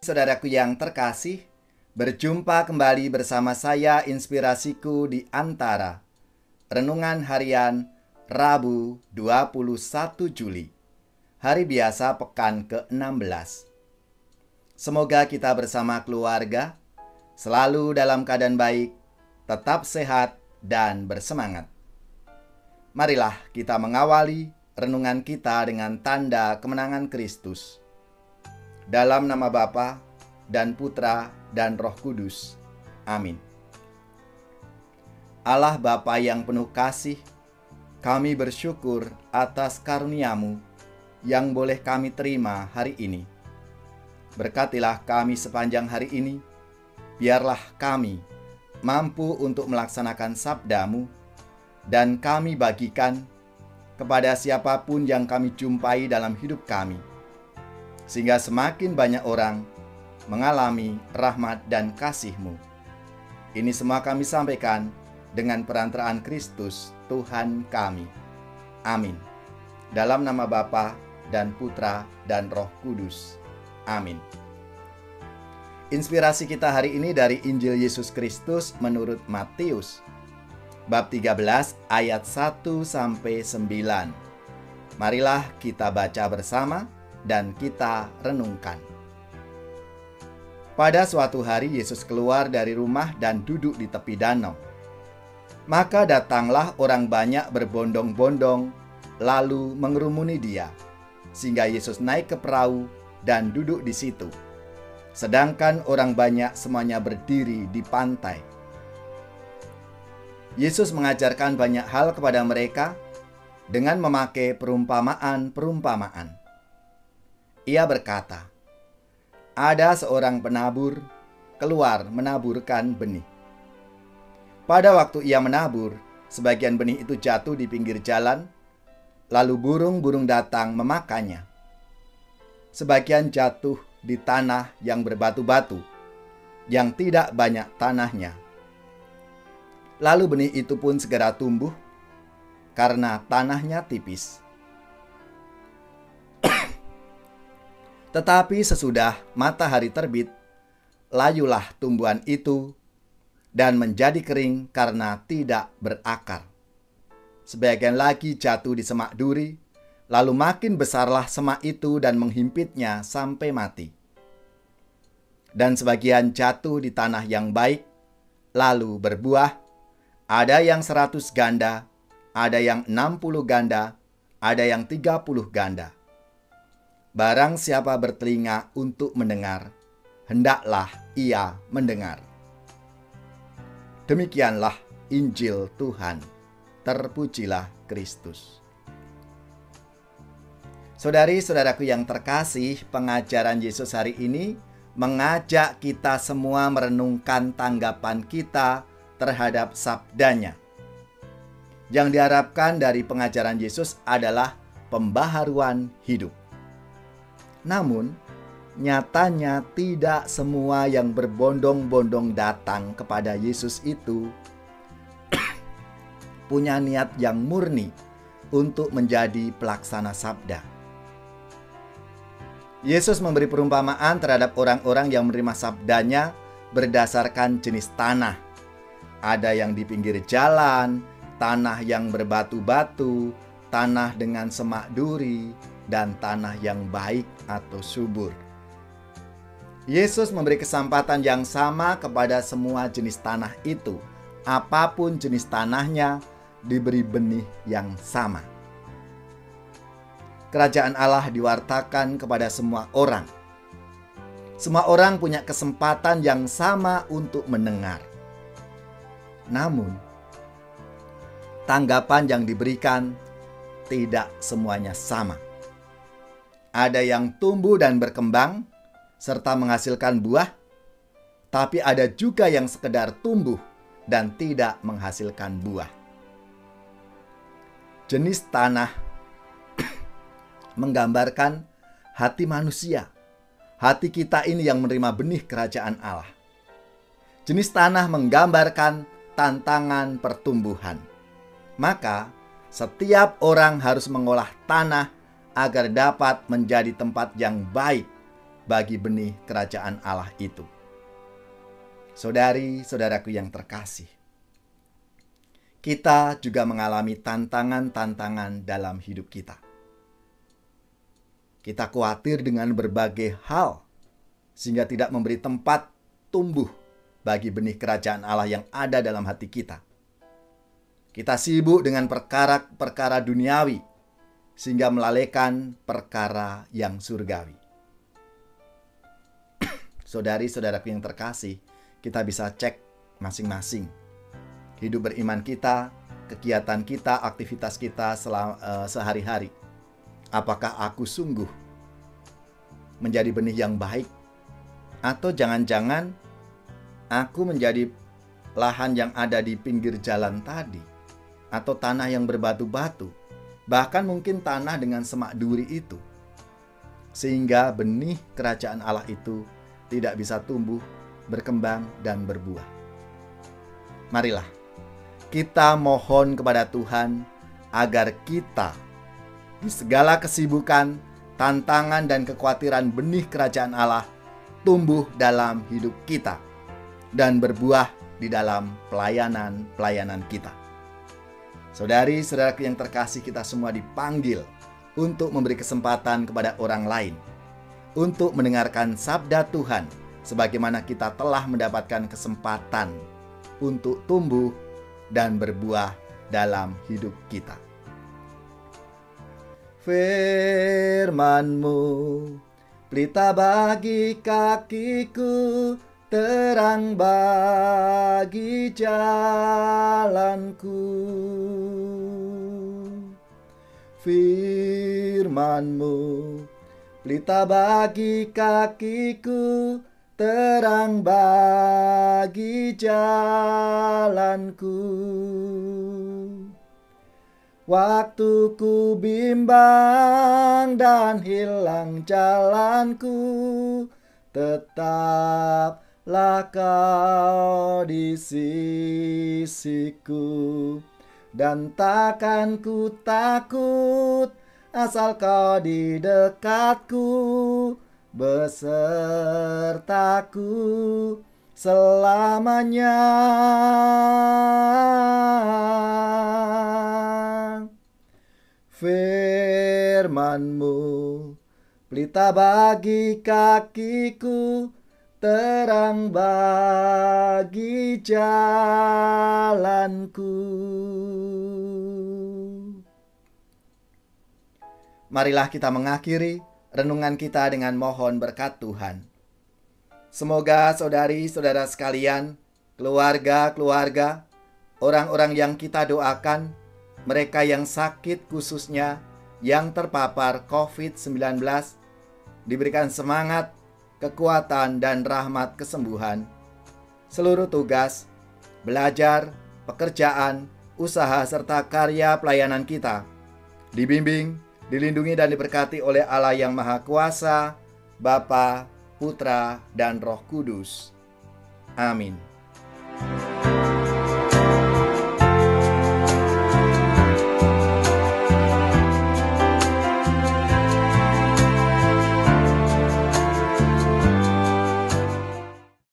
Saudaraku yang terkasih, berjumpa kembali bersama saya Inspirasiku di Antara. Renungan harian Rabu 21 Juli. Hari biasa pekan ke-16. Semoga kita bersama keluarga selalu dalam keadaan baik, tetap sehat dan bersemangat. Marilah kita mengawali renungan kita dengan tanda kemenangan Kristus. Dalam nama Bapa dan Putra dan Roh Kudus. Amin. Allah Bapa yang penuh kasih, kami bersyukur atas karunia-Mu yang boleh kami terima hari ini. Berkatilah kami sepanjang hari ini, biarlah kami mampu untuk melaksanakan sabda-Mu, dan kami bagikan kepada siapapun yang kami jumpai dalam hidup kami, sehingga semakin banyak orang mengalami rahmat dan kasih-Mu. Ini semua kami sampaikan dengan perantaraan Kristus, Tuhan kami. Amin. Dalam nama Bapa dan Putra dan Roh Kudus. Amin. Inspirasi kita hari ini dari Injil Yesus Kristus menurut Matius, bab 13 ayat 1-9. Marilah kita baca bersama dan kita renungkan. Pada suatu hari Yesus keluar dari rumah dan duduk di tepi danau. Maka datanglah orang banyak berbondong-bondong lalu mengerumuni Dia, sehingga Yesus naik ke perahu dan duduk di situ. Sedangkan orang banyak semuanya berdiri di pantai. Yesus mengajarkan banyak hal kepada mereka dengan memakai perumpamaan-perumpamaan. Ia berkata, ada seorang penabur keluar menaburkan benih. Pada waktu ia menabur, sebagian benih itu jatuh di pinggir jalan, lalu burung-burung datang memakannya. Sebagian jatuh di tanah yang berbatu-batu, yang tidak banyak tanahnya. Lalu benih itu pun segera tumbuh, karena tanahnya tipis. Tetapi sesudah matahari terbit, layulah tumbuhan itu dan menjadi kering karena tidak berakar. Sebagian lagi jatuh di semak duri, lalu makin besarlah semak itu dan menghimpitnya sampai mati. Dan sebagian jatuh di tanah yang baik, lalu berbuah, ada yang 100 ganda, ada yang 60 ganda, ada yang 30 ganda. Barang siapa bertelinga untuk mendengar, hendaklah ia mendengar. Demikianlah Injil Tuhan. Terpujilah Kristus. Saudari-saudaraku yang terkasih, pengajaran Yesus hari ini mengajak kita semua merenungkan tanggapan kita terhadap sabdanya. Yang diharapkan dari pengajaran Yesus adalah pembaharuan hidup. Namun, nyatanya tidak semua yang berbondong-bondong datang kepada Yesus itu punya niat yang murni untuk menjadi pelaksana sabda. Yesus memberi perumpamaan terhadap orang-orang yang menerima sabdanya berdasarkan jenis tanah. Ada yang di pinggir jalan, tanah yang berbatu-batu, tanah dengan semak duri, dan tanah yang baik atau subur. Yesus memberi kesempatan yang sama kepada semua jenis tanah itu. Apapun jenis tanahnya, diberi benih yang sama. Kerajaan Allah diwartakan kepada semua orang. Semua orang punya kesempatan yang sama untuk mendengar. Namun, tanggapan yang diberikan tidak semuanya sama. Ada yang tumbuh dan berkembang serta menghasilkan buah, tapi ada juga yang sekedar tumbuh dan tidak menghasilkan buah. Jenis tanah menggambarkan hati manusia. Hati kita ini yang menerima benih kerajaan Allah. Jenis tanah menggambarkan tantangan pertumbuhan. Maka, setiap orang harus mengolah tanah agar dapat menjadi tempat yang baik bagi benih kerajaan Allah itu. Saudari-saudaraku yang terkasih, kita juga mengalami tantangan-tantangan dalam hidup kita. Kita khawatir dengan berbagai hal, sehingga tidak memberi tempat tumbuh bagi benih kerajaan Allah yang ada dalam hati kita. Kita sibuk dengan perkara-perkara duniawi, sehingga melalaikan perkara yang surgawi. Saudari-saudaraku yang terkasih, kita bisa cek masing-masing hidup beriman kita, kegiatan kita, aktivitas kita sehari-hari. Apakah aku sungguh menjadi benih yang baik? Atau jangan-jangan aku menjadi lahan yang ada di pinggir jalan tadi, atau tanah yang berbatu-batu, bahkan mungkin tanah dengan semak duri itu, sehingga benih kerajaan Allah itu tidak bisa tumbuh, berkembang, dan berbuah. Marilah kita mohon kepada Tuhan agar kita di segala kesibukan, tantangan, dan kekhawatiran benih kerajaan Allah tumbuh dalam hidup kita dan berbuah di dalam pelayanan kita. Saudari-saudaraku yang terkasih, kita semua dipanggil untuk memberi kesempatan kepada orang lain untuk mendengarkan sabda Tuhan, sebagaimana kita telah mendapatkan kesempatan untuk tumbuh dan berbuah dalam hidup kita. Firman-Mu pelita bagi kakiku, terang bagi jalanku. Firman-Mu pelita bagi kakiku, terang bagi jalanku. Waktu ku bimbang dan hilang jalanku, tetaplah Kau di sisiku. Dan takkan ku takut, asal Kau di dekatku, besertaku selamanya. Firman-Mu pelita bagi kakiku, terang bagi jalanku. Marilah kita mengakhiri renungan kita dengan mohon berkat Tuhan. Semoga saudari-saudara sekalian, keluarga-keluarga, orang-orang yang kita doakan, mereka yang sakit khususnya, yang terpapar COVID-19, diberikan semangat, kekuatan, dan rahmat kesembuhan. Seluruh tugas, belajar, pekerjaan, usaha, serta karya pelayanan kita dibimbing, dilindungi, dan diberkati oleh Allah yang Maha Kuasa, Bapa, Putra, dan Roh Kudus. Amin.